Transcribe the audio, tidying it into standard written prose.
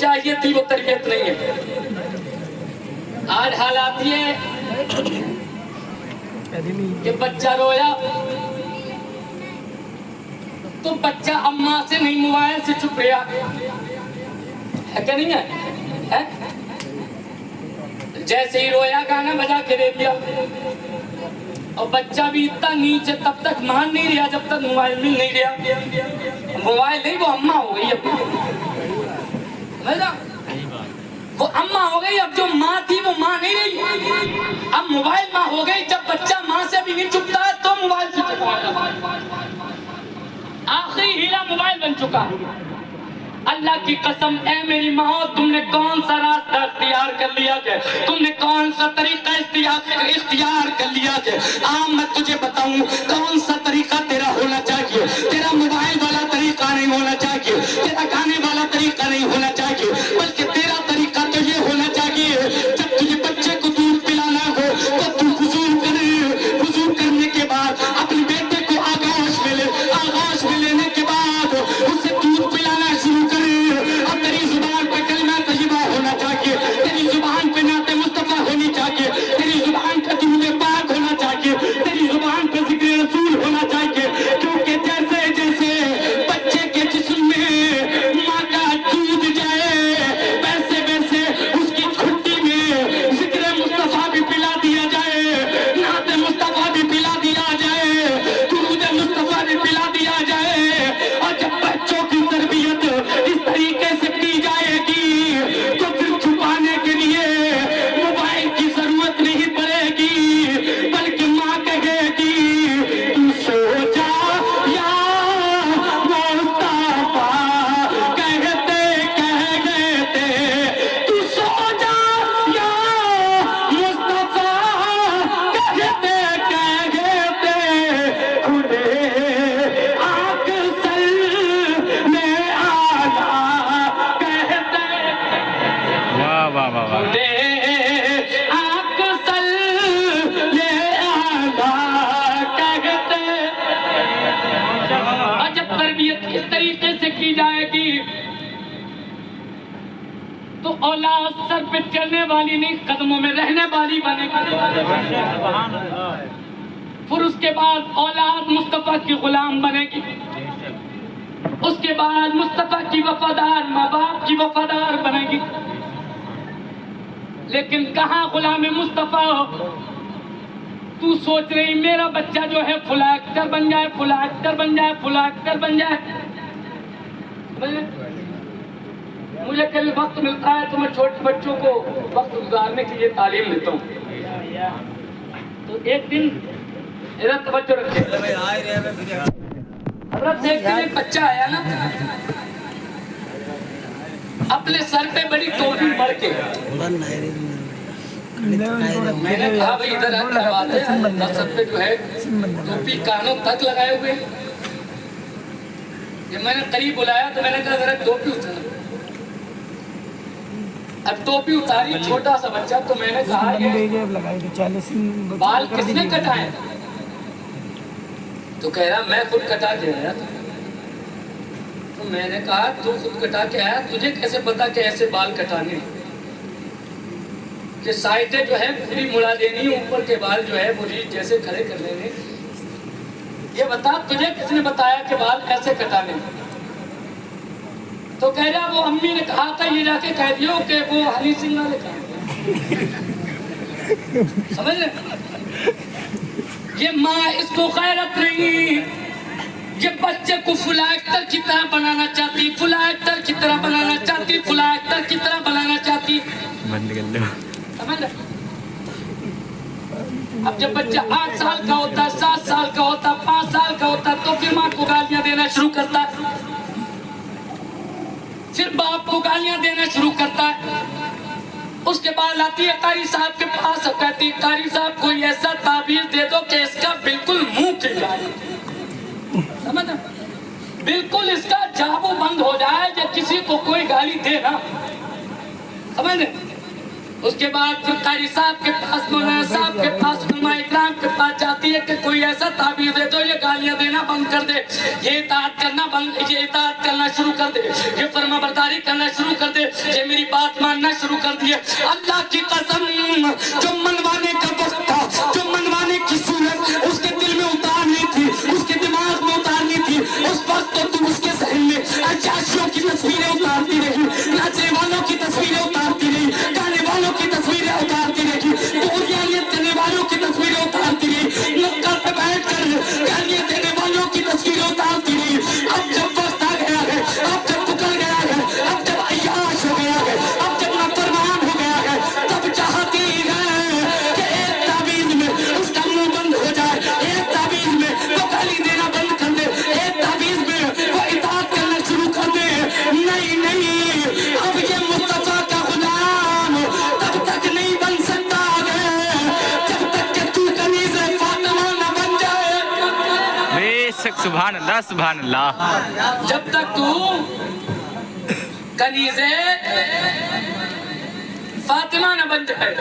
چاہیے تھی وہ تربیت نہیں ہے. آج حالات یہ کہ بچہ رویا تو بچہ اماں سے نہیں موبائل سے چھپ رہا ہے کہ نہیں ہے؟ جیسے ہی رویا گانا بجا کے دے دیا اور بچہ بھی اتنا نیچے تب تک مان نہیں رہا جب تک موبائل مل نہیں رہا. موبائل نہیں وہ اماں ہو گئی وہ اماں ہو گئی. اب جو ماں تھی وہ ماں نہیں رہی, اب موبائل ماں ہو گئی. جب بچہ ماں سے بھی نہیں چھپتا ہے تو موبائل سے چھپتا. آخری ہیرا موبائل بن چکا. اللہ کی قسم اے میری ماں, تم نے کون سا راستہ اختیار کر لیا کہ تم نے کون سا طریقہ اختیار کر لیا کہ میں تجھے بتاؤں کون سا طریقہ تیرا ہونا چاہیے. تیرا موبائل والا طریقہ نہیں ہونا چاہیے, تیرا گانے والا طریقہ نہیں ہونا چاہیے, بلکہ تیرا طریقہ تو یہ ہونا چاہیے جب تجھے بچے کو دودھ پلانا ہو تو تم وضو کرنے کے بعد اپنے بیٹے کو آغاز میں لینے کے بعد اسے دودھ پلانا شروع کرے. اور تیری زبان پہ کلمہ طیبہ ہونا چاہیے, تیری زبان پہ نعت مصطفیٰ ہونی چاہیے, تیری زبان پہ درود پاک ہونا چاہیے, تیری زبان پہ ذکر رسول ہونا چاہیے. کیونکہ جیسے جیسے بچے کے جسم میں ماں کا دودھ جائے ویسے ویسے اس کی چھٹی میں ذکر مصطفیٰ بھی پلا دیا جائے, نعت مصطفیٰ بھی پلا دیا جائے, درود مصطفیٰ بھی پلا دیا جائے. اور جب بچوں کی تربیت اس طریقے سے کی جائے گی تو پھر چھپانے کے لیے موبائل کی ضرورت نہیں پڑے گی, بلکہ ماں کہے گی تو سو جا یا مصطفیٰ کہتے تو سو جا یا مصطفیٰ کہتے کھلے آنکھ سر میں آنا کہتے واہ واہ واہ واہ. کھلے آنکھ سر میں آنا کہتے. اور جب تربیت اس طریقے سے کی جائے گی تو اولاد سر پہ چلنے والی نہیں قدموں میں رہنے والی بنے گی. پھر اس کے بعد اولاد مصطفیٰ کی غلام بنے گی. اس کے بعد مصطفیٰ کی وفادار, ماں باپ کی وفادار بنے گی. لیکن کہاں غلام مصطفیٰ ہو, تو سوچ رہی میرا بچہ جو ہے فلاں ایکٹر بن جائے, فلاں ایکٹر بن جائے, فلاں ایکٹر بن جائے. مجھے کبھی وقت ملتا ہے تو میں چھوٹے بچوں کو وقت گزارنے کے لیے تعلیم دیتا ہوں. تو ایک دن میرا توجہ رکھے, حضرت ایک دن ایک بچہ آیا نا, اپنے سر پہ بڑی ٹوپی مار کے. میں نے کہا بھائی ادھر کیا بات ہے, سر پہ جو ہے ٹوپی کانوں تک لگائے ہوئے. جب میں نے قریب بلایا تو میں نے کہا ذرا ٹوپی اتار. اب ٹوپی اتاری, چھوٹا سا بچہ. تو میں نے کہا یہ بال کس نے کٹائے؟ تو کہہ رہا میں خود کٹا کے آیا تھا. تو میں نے کہا تو خود کٹا کے آیا, تجھے کیسے پتا کہ ایسے بال کٹانے کہ سائٹیں جو ہے پوری مڑا دینی, اوپر کے بال جو ہے پوری جیسے کھڑے کر لینے. یہ بتا تجھے کس نے بتایا کہ بال ایسے کٹانے؟ تو کہہ رہا وہ امی نے کہا تھا, یہ جا کے کہہ دیو کہ وہ ہری سنگھ والے کہا. سمجھ رہے, یہ ماں اس کو غیرت نہیں, یہ بچے کو فلاں ایکٹر کی طرح بنانا چاہتی, فلاں ایکٹر کی طرح بنانا چاہتی, فلاں ایکٹر کی طرح بنانا چاہتی. بند کر لو. سمجھ رہے, اب جب بچہ 8 سال کا ہوتا, 7 سال کا ہوتا, 5 سال کا ہوتا, تو پھر ماں کو گالیاں دینا شروع کرتا ہے, پھر باپ کو گالیاں دینا شروع کرتا ہے. اس کے بعد آتی ہے قاری صاحب کے پاس اور کہتی ہے قاری صاحب کوئی ایسا تعبیر دے دو کہ اس کا بالکل منہ کھل جائے. سمجھ بالکل اس کا جابو بند ہو جائے, جب کسی کو کوئی گالی دے نا. سمجھ اس کے بعد پھر قاری صاحب کے پاس مولانا صاحب کے پاس علماء اکرام کے پاس جاتی ہے کہ کوئی ایسا تعبیر دے دو یہ گالیاں دینا بند کر دے، یہ اطاعت کرنا شروع کر دے، یہ فرما برداری کرنا شروع کر دے، یہ میری بات ماننا شروع کر دیے۔ اللہ کی قسم جو منوانے کا وقت تھا، جو منوانے کی صورت اس کے دل میں اتارنی تھی، اس کے دماغ میں اتارنی تھی، اس وقت تو تم اس کے ذہن میں عیاشیوں کی تصویریں اتارتی رہی، ناچنے والوں کی تصویریں اتارتی رہی، گانے والوں کی تصویریں اتارتی رہی، دوریانیت کرنے والوں کی تصویریں اتارتی رہی، نکر پہ بیٹھ کر گالیاں دینے والوں کی تصویریں اتارتی رہی۔ اب جب وقت آ گیا ہے، اب جب پکڑ گیا ہے، اب جب عیاش ہو گیا ہے، اب جب نافرمان ہو گیا ہے، تب چاہتی ہے کہ ایک تعویذ میں اس کا منہ بند ہو جائے، ایک تعویذ میں وہ گالی دینا بند کر دے، ایک تعویذ میں وہ اطاعت کرنا شروع کر دے۔ نہیں نہیں، اب یہ مصطفیٰ کا غلام تب تک نہیں بن سکتا ہے جب تک کہ تو کنیز فاطمہ نہ بن جائے۔ بے شک، سبحان اللہ سبحان اللہ۔ جب تک تو کنیز فاطمہ نہ بن جائے۔